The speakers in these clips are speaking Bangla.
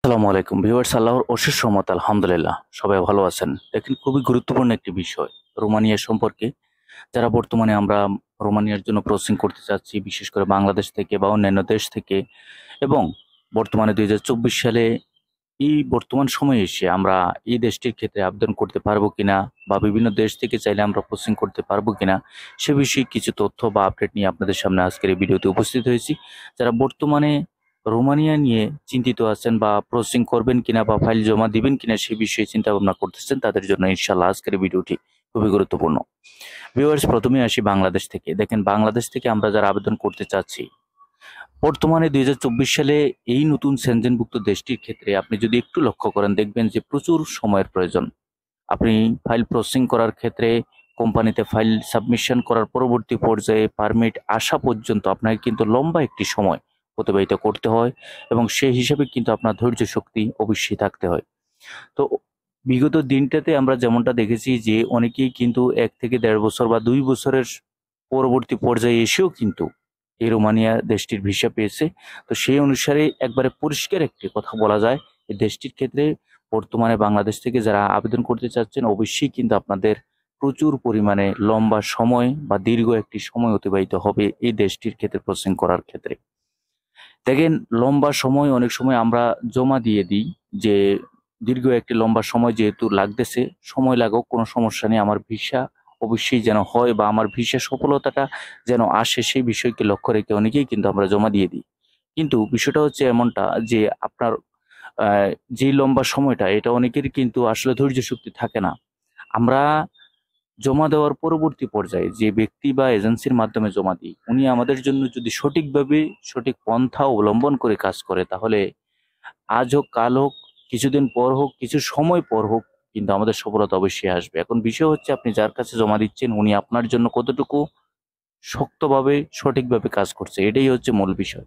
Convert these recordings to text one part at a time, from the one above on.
আসসালামু আলাইকুম ভিউয়ার্স, আল্লাহর অশেষ রহমত, আলহামদুলিল্লাহ সবাই ভালো আছেন। দেখেন, খুবই গুরুত্বপূর্ণ একটি বিষয় রোমানিয়া সম্পর্কে। যারা বর্তমানে আমরা রোমানিয়ার জন্য প্রসেসিং করতে চাচ্ছি, বিশেষ করে বাংলাদেশ থেকে বা অন্যান্য দেশ থেকে, এবং বর্তমানে 2024 সালে এই বর্তমান সময়ে এসে আমরা এই দেশটির ক্ষেত্রে আবেদন করতে পারবো কিনা, বা বিভিন্ন দেশ থেকে চাইলে আমরা প্রসেসিং করতে পারবো কিনা, সে বিষয়ে কিছু তথ্য বা আপডেট নিয়ে আপনাদের সামনে আজকের এই ভিডিওতে উপস্থিত হয়েছি। যারা বর্তমানে রোমানিয়া নিয়ে চিন্তিত আছেন বা প্রসেসিং করবেন কিনা বা ফাইল জমা দিবেন কিনা সে বিষয়ে চিন্তা ভাবনা করতেছেন, তাদের জন্য ইনশাল্লাহ আজকের এই ভিডিওটি খুবই গুরুত্বপূর্ণ। ভিউয়ার্স, প্রথমে আসি বাংলাদেশ থেকে। দেখেন, বাংলাদেশ থেকে আমরা যারা আবেদন করতে চাচ্ছি, বর্তমানে 2024 সালে এই নতুন সেনজেনভুক্ত দেশটির ক্ষেত্রে আপনি যদি একটু লক্ষ্য করেন, দেখবেন যে প্রচুর সময়ের প্রয়োজন। আপনি ফাইল প্রসেসিং করার ক্ষেত্রে কোম্পানিতে ফাইল সাবমিশন করার পরবর্তী পর্যায়ে পারমিট আসা পর্যন্ত আপনাকে কিন্তু লম্বা একটি সময় অতিবাহিত করতে হয়, এবং সেই হিসাবে কিন্তু আপনার ধৈর্য শক্তি অবশ্যই থাকতে হয়। তো বিগত দিনটাতে আমরা যেমনটা দেখেছি যে অনেকেই কিন্তু 1 থেকে 1.5 বছর বা 2 বছরের পরবর্তী পর্যায়ে এসেও কিন্তু এই রোমানিয়া দেশটির ভিসা পেয়েছে। তো সেই অনুসারে একবারে পরিষ্কার একটি কথা বলা যায়, এই দেশটির ক্ষেত্রে বর্তমানে বাংলাদেশ থেকে যারা আবেদন করতে চাচ্ছেন, অবশ্যই কিন্তু আপনাদের প্রচুর পরিমাণে লম্বা সময় বা দীর্ঘ একটি সময় অতিবাহিত হবে এই দেশটির ক্ষেত্রে প্রসেসিং করার ক্ষেত্রে। দেখেন, লম্বা সময় অনেক সময় আমরা জমা দিয়ে দিই যে দীর্ঘ একটি লম্বা সময় যেহেতু লাগতেছে, সময় লাগুক, কোনো সমস্যা নেই, আমার ভিসা অবশ্যই যেন হয় বা আমার ভিসা সফলতাটা যেন আসে, সেই বিষয়কে লক্ষ্য রেখে অনেকেই কিন্তু আমরা জমা দিয়ে দিই। কিন্তু বিষয়টা হচ্ছে এমনটা যে আপনার যে লম্বা সময়টা, এটা অনেকেরই কিন্তু আসলে ধৈর্য শক্তি থাকে না। আমরা জমা দেওয়ার পরবর্তী পর্যায়ে যে ব্যক্তি বা এজেন্সির মাধ্যমে জমা দিই, উনি আমাদের জন্য যদি সঠিকভাবে সঠিক পন্থা অবলম্বন করে কাজ করে, তাহলে আজ হোক কাল হোক, কিছুদিন পর হোক, কিছু সময় পর হোক, কিন্তু আমাদের সফলতা অবশ্যই আসবে। এখন বিষয় হচ্ছে আপনি যার কাছে জমা দিচ্ছেন উনি আপনার জন্য কতটুকু শক্তভাবে সঠিকভাবে কাজ করছে, এটাই হচ্ছে মূল বিষয়।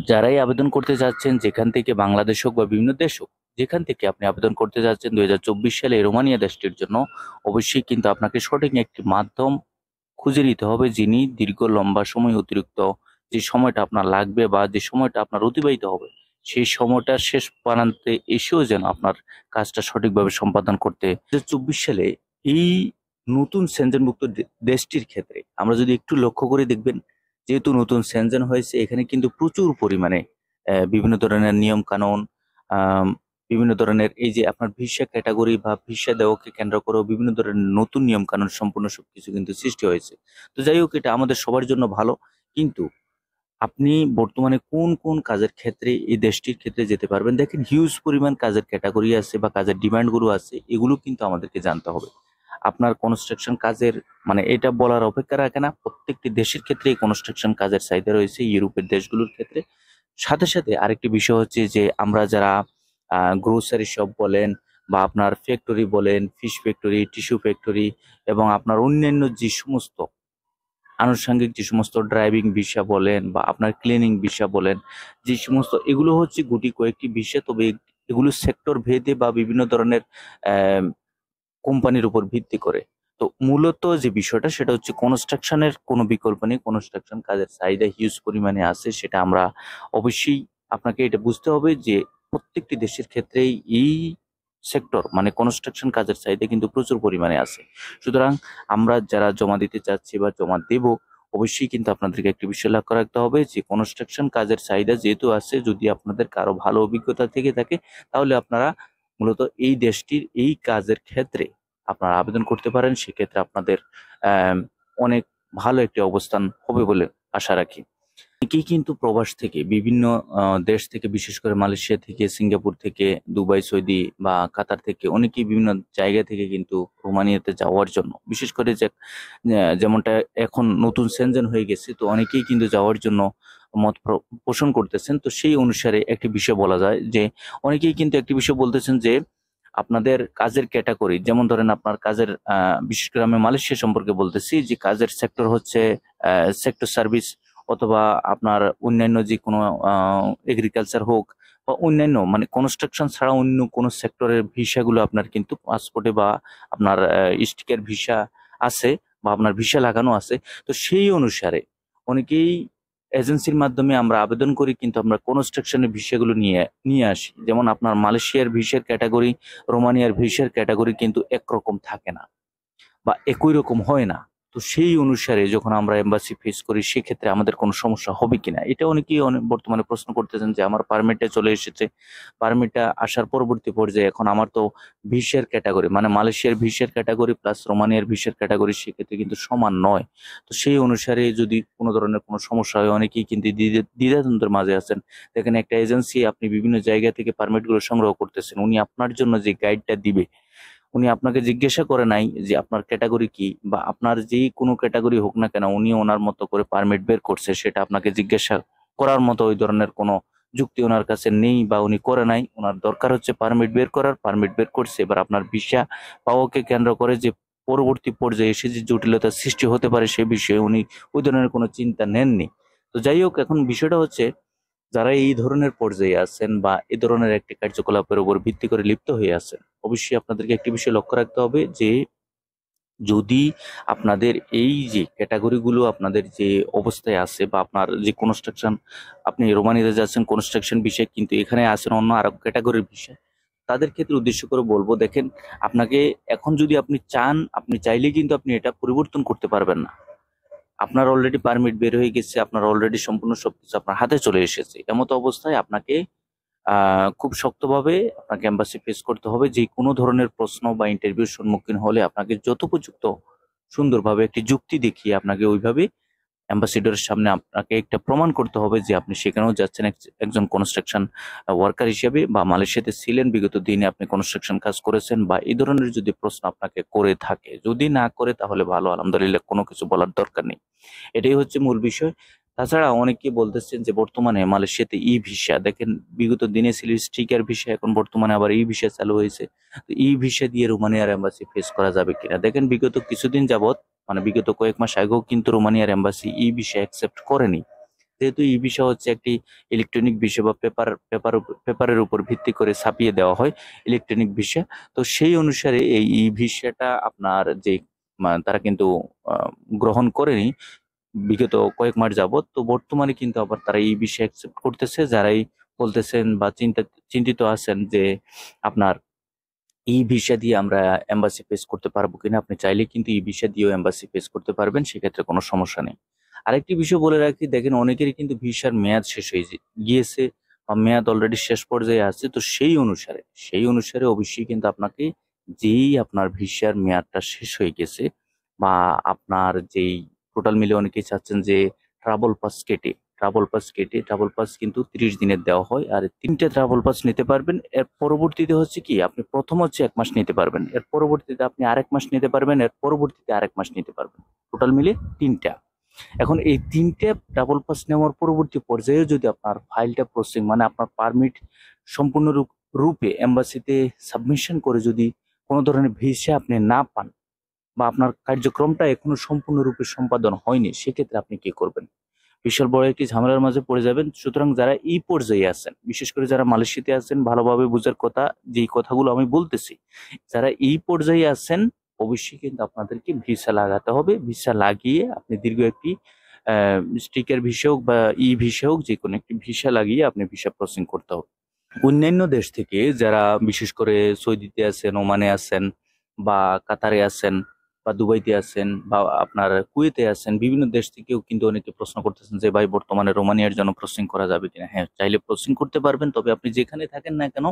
যারাই আবেদন করতে যাচ্ছেন, যেখান থেকে, বাংলাদেশ হোক বা বিভিন্ন দেশ হোক, যেখান থেকে আপনি আবেদন করতে যাচ্ছেন 2024 সালে রোমানিয়া দেশটির জন্য, অবশ্যই কিন্তু আপনাকে সঠিক একটি মাধ্যম খুঁজে নিতে হবে, যিনি দীর্ঘ লম্বা সময় অতিরিক্ত যে সময়টা আপনার লাগবে বা যে সময়টা আপনার অতিবাহিত হবে, সেই সময়টার শেষ প্রান্তে এসেও যেন আপনার কাজটা সঠিকভাবে সম্পাদন করতে 2024 সালে এই নতুন সেনজেনভুক্ত দেশটির ক্ষেত্রে আমরা যদি একটু লক্ষ্য করে দেখবেন, যেহেতু নতুন সেনজেন হয়েছে, এখানে কিন্তু প্রচুর পরিমাণে বিভিন্ন ধরনের নিয়ম কানুন, বিভিন্ন ধরনের এই যে আপনার ভিসা ক্যাটাগরি বা ভিসা দেওয়াকে কেন্দ্র করেও বিভিন্ন ধরনের নতুন নিয়ম কানুন সম্পূর্ণ সবকিছু কিন্তু সৃষ্টি হয়েছে। তো যাই হোক, এটা আমাদের সবার জন্য ভালো। কিন্তু আপনি বর্তমানে কোন কোন কাজের ক্ষেত্রে এই দেশটির ক্ষেত্রে যেতে পারবেন, দেখেন, হিউজ পরিমাণ কাজের ক্যাটাগরি আছে বা কাজের ডিমান্ডগুলো আছে, এগুলো কিন্তু আমাদেরকে জানতে হবে। আপনার কনস্ট্রাকশন কাজের, মানে এটা বলার অপেক্ষা রাখে না, প্রত্যেকটি দেশের ক্ষেত্রে কনস্ট্রাকশন কাজের চাহিদা রয়েছে, ইউরোপের দেশগুলোর ক্ষেত্রে। সাথে সাথে আরেকটি বিষয় হচ্ছে যে আমরা যারা গ্রোসারি শপ বলেন বা আপনার ফ্যাক্টরি বলেন, ফিশ ফ্যাক্টরি, টিস্যু ফ্যাক্টরি, এবং আপনার অন্যান্য যে সমস্ত আনুষঙ্গিক যে সমস্ত ড্রাইভিং ভিসা বলেন বা আপনার ক্লিনিং ভিসা বলেন, যে সমস্ত, এগুলো হচ্ছে গুটি কয়েকটি ভিসা, তবে এগুলো সেক্টর ভেদে বা বিভিন্ন ধরনের কোম্পানির উপর ভিত্তি করে। তো মূলত যে বিষয়টা সেটা হচ্ছে কনস্ট্রাকশনের কোনো বিকল্প নেই, কনস্ট্রাকশন কাজের চাহিদা হিউজ পরিমাণে আছে, সেটা আমরা অবশ্যই, আপনাকে এটা বুঝতে হবে যে প্রত্যেকটি দেশের ক্ষেত্রেই এই সেক্টর মানে কনস্ট্রাকশন কাজের চাহিদা কিন্তু প্রচুর পরিমাণে আছে। সুতরাং আমরা যারা জমা দিতে চাচ্ছি বা জমা দেব, অবশ্যই কিন্তু আপনাদেরকে একটি বিষয় লক্ষ্য রাখতে হবে যে কনস্ট্রাকশন কাজের চাহিদা যেহেতু আছে, যদি আপনাদের কারো ভালো অভিজ্ঞতা থেকে থাকে, তাহলে আপনারা মূলত এই দেশটির এই কাজের ক্ষেত্রে আপনারা আবেদন করতে পারেন। সেক্ষেত্রে আপনাদের আহ, অনেক ভালো একটি অবস্থান হবে বলে আশা রাখি। অনেকেই কিন্তু প্রবাস থেকে বিভিন্ন দেশ থেকে, বিশেষ করে মালয়েশিয়া থেকে, সিঙ্গাপুর থেকে, দুবাই, সৌদি বা কাতার থেকে, অনেকেই বিভিন্ন জায়গা থেকে কিন্তু রোমানিয়াতে যাওয়ার জন্য, বিশেষ করে যে যেমনটা এখন নতুন সেনজেন হয়ে গেছে, তো অনেকেই কিন্তু যাওয়ার জন্য মত পোষণ করতেছেন। তো সেই অনুসারে একটি বিষয় বলা যায় যে অনেকেই কিন্তু একটি বিষয় বলতেছেন যে আপনাদের কাজের ক্যাটাগরি, যেমন ধরেন আপনার কাজের বিশেষ করে আমি মালয়েশিয়া সম্পর্কে বলতেছি, যে কাজের সেক্টর হচ্ছে সেক্টর সার্ভিস, অথবা আপনার অন্যান্য যে কোনো এগ্রিকালচার হোক বা অন্যান্য মানে কনস্ট্রাকশন ছাড়া অন্য কোনো সেক্টরের ভিসাগুলো আপনার কিন্তু পাসপোর্টে বা আপনার স্টিকের ভিসা আছে বা আপনার ভিসা লাগানো আছে। তো সেই অনুসারে অনেকেই এজেন্সির মাধ্যমে আমরা আবেদন করি, কিন্তু আমরা কনস্ট্রাকশনের ভিসাগুলো নিয়ে নিয়ে আসি। যেমন আপনার মালয়েশিয়ার ভিসার ক্যাটাগরি, রোমানিয়ার ভিসার ক্যাটাগরি কিন্তু একরকম থাকে না বা একই রকম হয় না। তো সেই অনুসারে যখন আমরা এম্বাসি ফেস করি, সেক্ষেত্রে আমাদের কোনো সমস্যা হবে কিনা, এটা অনেকেই বর্তমানে প্রশ্ন করতেছেন যে আমার পারমিটটা চলে এসেছে, পারমিটটা আসার পরবর্তী পর্যায়ে এখন আমার তো ভিসার ক্যাটাগরি মানে মালয়েশিয়ার ভিসার ক্যাটাগরি প্লাস রোমানিয়ার ভিসার ক্যাটাগরি সেক্ষেত্রে কিন্তু সমান নয়। তো সেই অনুসারে যদি কোনো ধরনের কোনো সমস্যা হয়, অনেকেই কিন্তু দ্বিধাদ্বন্দ্বের মাঝে আছেন। দেখেন, একটা এজেন্সি আপনি বিভিন্ন জায়গা থেকে পারমিটগুলো সংগ্রহ করতেছেন, উনি আপনার জন্য যে গাইডটা দিবে, উনি আপনাকে জিজ্ঞাসা করে নাই যে আপনার ক্যাটাগরি কি, বা আপনার যেই কোনো ক্যাটাগরি হোক না কেন, উনি ওনার মতো করে পারমিট বের করছে, সেটা আপনাকে জিজ্ঞাসা করার মতো ওই ধরনের কোনো যুক্তি ওনার কাছে নেই বা উনি করে নাই। ওনার দরকার হচ্ছে পারমিট বের করার, পারমিট বের করছে। এবার আপনার ভিসা পাওয়াকে কেন্দ্র করে যে পরবর্তী পর্যায়ে এসে যে জটিলতার সৃষ্টি হতে পারে সে বিষয়ে উনি ওই ধরনের কোনো চিন্তা নেননি। তো যাই হোক, এখন বিষয়টা হচ্ছে যারা এই ধরনের পর্যায়ে আছেন বা এই ধরনের একটি কার্যকলাপের উপর ভিত্তি করে লিপ্ত হয়ে আছেন, অবশ্যই আপনাদেরকে একটি বিষয় লক্ষ্য রাখতে হবে যে যদি আপনাদের এই যে ক্যাটাগরিগুলো আপনাদের যে অবস্থায় আছে বা আপনার যে কনস্ট্রাকশন, আপনি রোমানিতে যাচ্ছেন কনস্ট্রাকশন বিষয়, কিন্তু এখানে আছেন অন্য আরো ক্যাটাগরির বিষয়, তাদের ক্ষেত্রে উদ্দেশ্য করে বলবো, দেখেন, আপনাকে এখন যদি আপনি চান, আপনি চাইলেই কিন্তু আপনি এটা পরিবর্তন করতে পারবেন না। আপনার অলরেডি পারমিট বের হয়ে গেছে, আপনার অলরেডি সম্পূর্ণ সবকিছু আপনার হাতে চলে এসেছে। এমতো অবস্থায় আপনাকে খুব শক্তভাবে আপনাকে এম্বাসি ফেস করতে হবে। যে কোনো ধরনের প্রশ্ন বা ইন্টারভিউর সম্মুখীন হলে আপনাকে যথোপযুক্ত সুন্দরভাবে একটি যুক্তি দেখিয়ে আপনাকে ওইভাবে অ্যাম্বাসিডরের সামনে আপনাকে একটা প্রমাণ করতে হবে যে আপনি সেখানেও যাচ্ছেন একজন কনস্ট্রাকশন ওয়ার্কার হিসেবে, বা মালয়েশিয়াতে ছিলেন, বিগত দিনে আপনি কনস্ট্রাকশন কাজ করেছেন, বা এই ধরনের যদি প্রশ্ন আপনাকে করে থাকে। যদি না করে তাহলে ভালো, আলহামদুলিল্লাহ, কোনো কিছু বলার দরকার নেই। এটাই হচ্ছে মূল বিষয়। তাছাড়া অনেকেই বলতেছেন যে বর্তমানে মালয়েশিয়াতে ই ভিসা, দেখেন, বিগত দিনে ছিল স্টিকার ভিসা, এখন বর্তমানে আবার ই ভিসা চালু হয়েছে। তো ই ভিসা দিয়ে রোমানিয়ার এম্বাসি ফেস করা যাবে কিনা, দেখেন, বিগত কিছুদিন যাবত মানে বিগত কয়েক মাস আগেও কিন্তু রোমানিয়ার এম্বাসি ই ভিসা অ্যাকসেপ্ট করেনি। যেহেতু ই ভিসা হচ্ছে একটি ইলেকট্রনিক ভিসা বা পেপারের উপর ভিত্তি করে ছাপিয়ে দেওয়া হয় ইলেকট্রনিক ভিসা। তো সেই অনুসারে এই ই ভিসাটা আপনার যে তারা কিন্তু গ্রহণ করেনি বিগত কয়েক মাস যাবত। তো বর্তমানে কিন্তু আবার তারা এই বিষয়ে অ্যাকসেপ্ট করতেছে, যারাই বলতেছেন বা চিন্তিত আছেন যে আপনার ই ভিসা দিয়ে আমরা এম্বাসি ফেস করতে পারবো কিনা, আপনি চাইলে কিন্তু ই ভিসা দিয়েও এম্বাসি ফেস করতে পারবেন, সেক্ষেত্রে কোনো সমস্যা নেই। আরেকটি বিষয় বলে রাখি, দেখেন, অনেকেরই কিন্তু ভিসার মেয়াদ শেষ হয়ে গিয়েছে বা মেয়াদ অলরেডি শেষ পর্যায়ে আছে। তো সেই অনুসারে অবশ্যই কিন্তু আপনাকে, যেই আপনার ভিসার মেয়াদটা শেষ হয়ে গেছে বা আপনার যেই টোটাল মিলে অনেকেই চাচ্ছেন যে ট্রাভেল পাস কিন্তু 30 দিনের দেওয়া হয়, আর 3টে ট্রাভেল পাস নিতে পারবেন। এর পরবর্তীতে হচ্ছে কি, আপনি প্রথম হচ্ছে 1 মাস নিতে পারবেন, এর পরবর্তীতে আপনি আরেক মাস নিতে পারবেন, এর পরবর্তীতে আরেক মাস নিতে পারবেন, টোটাল মিলে 3টা। এখন এই 3টে ট্রাভেল পাস নেওয়ার পরবর্তী পর্যায়ে যদি আপনার ফাইলটা প্রসেসিং মানে আপনার পারমিট সম্পূর্ণ রূপে এম্বাসিতে সাবমিশন করে যদি কোনো ধরনের ভিসা আপনি না পান বা আপনার কার্যক্রমটা এখনো সম্পূর্ণরূপে সম্পাদন হয়নি, সেক্ষেত্রে আপনি কি করবেন? বিশাল বড় একটি ঝামেলার মাঝে পড়ে যাবেন। সুতরাং যারা এই পর্যায়ে আছেন, বিশেষ করে যারা মালয়েশিয়াতে আছেন, ভালোভাবে বোঝার কথা, যেই কথাগুলো আমি বলতেছি, যারা এই পর্যায়ে আছেন, অবশ্যই কিন্তু আপনাদেরকে ভিসা লাগাতে হবে। ভিসা লাগিয়ে আপনি দীর্ঘ একটি স্টিকার ভিসা হোক বা ই ভিসা হোক, যে কোনো একটি ভিসা লাগিয়ে আপনি ভিসা প্রসেসিং করতে হবে। অন্যান্য দেশ থেকে যারা বিশেষ করে সৌদিতে আছেন, ওমানে আছেন, বা কাতারে আছেন, বা দুবাইতে আছেন, বা আপনার কুয়েতে আছেন, বিভিন্ন দেশ থেকেও কিন্তু অনেকে প্রশ্ন করতেছেন যে ভাই, বর্তমানে রোমানিয়ার জন্য প্রসেসিং করা যাবে কিনা। হ্যাঁ, চাইলে প্রসেসিং করতে পারবেন, তবে আপনি যেখানে থাকেন না কেন,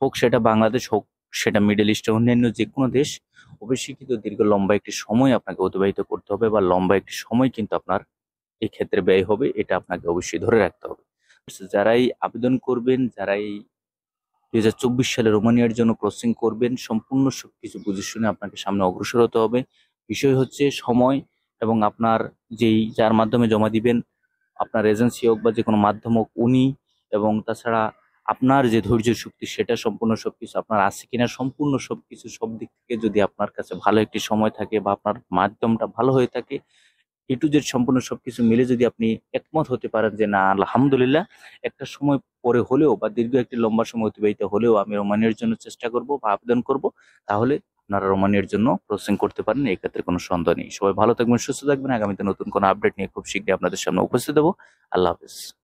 হোক সেটা বাংলাদেশ, হোক সেটা মিডল ইস্টের অন্যান্য যে কোনো দেশ, অবশ্যই কিন্তু দীর্ঘ লম্বা একটি সময় আপনাকে অতিবাহিত করতে হবে, বা লম্বা একটি সময় কিন্তু আপনার এই ক্ষেত্রে ব্যয় হবে, এটা আপনাকে অবশ্যই ধরে রাখতে হবে। যারাই আবেদন করবেন, যারাই 2024 সালে রোমানিয়ার জন্য প্রসেসিং করবেন, সম্পূর্ণ সবকিছু বুঝে শুনে আপনাকে সামনে অগ্রসর হতে হবে। বিষয় হচ্ছে সময়, এবং আপনার যার মাধ্যমে জমা দিবেন, আপনার এজেন্সি হোক বা যে কোনো মাধ্যম হোক, উনি, এবং তাছাড়া আপনার যে ধৈর্য শক্তি, সেটা সম্পূর্ণ সবকিছু আপনার আছে কিনা, সম্পূর্ণ সবকিছু সব দিক থেকে যদি আপনার কাছে ভালো একটি সময় থাকে বা আপনার মাধ্যমটা ভালো হয়ে থাকে, এ টু জেড সম্পূর্ণ সবকিছু মিলে যদি আপনি একমত হতে পারেন যে না, আলহামদুলিল্লাহ, একটা সময় পরে হলেও বা দীর্ঘ একটি লম্বা সময় অতিবাহিত হলেও আমি রোমানিয়ার জন্য চেষ্টা করব বা আবেদন করব, তাহলে আপনারা রোমানিয়ার জন্য প্রসেসিং করতে পারেন, এই ক্ষেত্রে কোনো সন্দেহ নেই। সবাই ভালো থাকবেন, সুস্থ থাকবেন। আগামীতে নতুন কোনো আপডেট নিয়ে খুব শীঘ্রই আপনাদের সামনে উপস্থিত হবো। আল্লাহ হাফেজ।